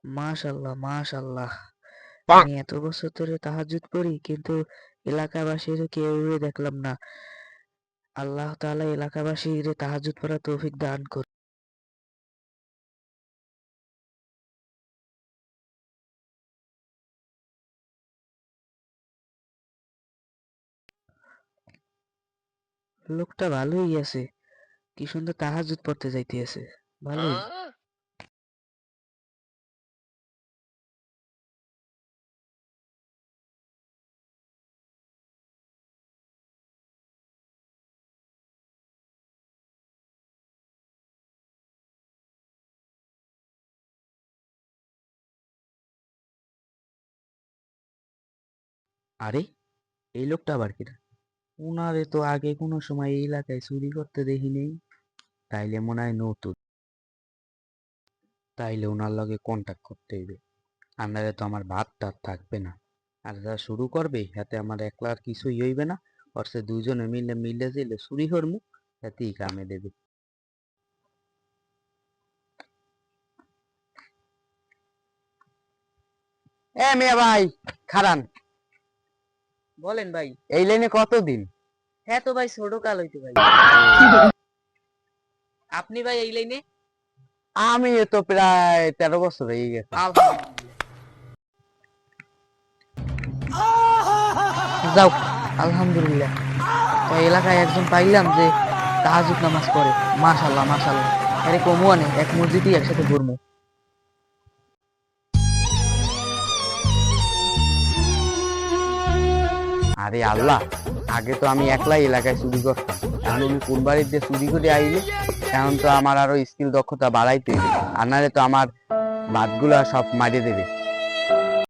মাশাআল্লাহ, মাশাআল্লাহ। পাক। আমি এত বছর ধরে তাহাজ্জুদ পড়ি কিন্তু এলাকাবাসীর কেউই দেখলাম না। আল্লাহ তাআলা এলাকাবাসীর তাহাজ্জুদ পড়ার তৌফিক দান করুন। লোকটা ভালোই আছে। কি সুন্দর তাহাজ্জুদ পড়তে যাইতেছে। ভালোই। আরে এই লোকটা আবার কিরা? উনারে তো আগে কোনো সময় এই এলাকায় চুরি করতে দেখি নেই। তাইলে মনে হয় নতুন। তাইলে ওনার লগে কন্টাক্ট করতে হইবে। আন্নারে তো আমার ভাত টাত থাকবে না। আর যা শুরু করবে হাতে আমার একলা আর কিছুই হইবে না। ওর সে দুজনে মিলে মিলে দিলে চুরি করমু হাতেই কামে দেবে। এ মিয়া ভাই, খারান। বলেন ভাই। এই লাইনে কতদিন? হ্যাঁ তো ভাই ছোট কাল হইতে ভাই। আপনি ভাই এই লাইনে? আমি তো প্রায় 13 বছর হয়ে গেছে। যাও আলহামদুলিল্লাহ। তো এলাকায় একজন পাইলাম যে তাহাজ্জুদ নামাজ পড়ে। মাশাআল্লাহ মাশাআল্লাহ। আরে কমু আনে এক মসজিদই একসাথে ঘুরমু। আরে আল্লাহ, আগে তো আমি একলাই এলাকায় চুরি করতাম। এখন আমি কোন বাড়ির দিয়ে চুরি করে আইলে, এখন তো আমার আরো স্কিল দক্ষতা বাড়াইতে হবে। আর নাহলে তো আমার ভাতগুলা সব মারিয়ে দেবে।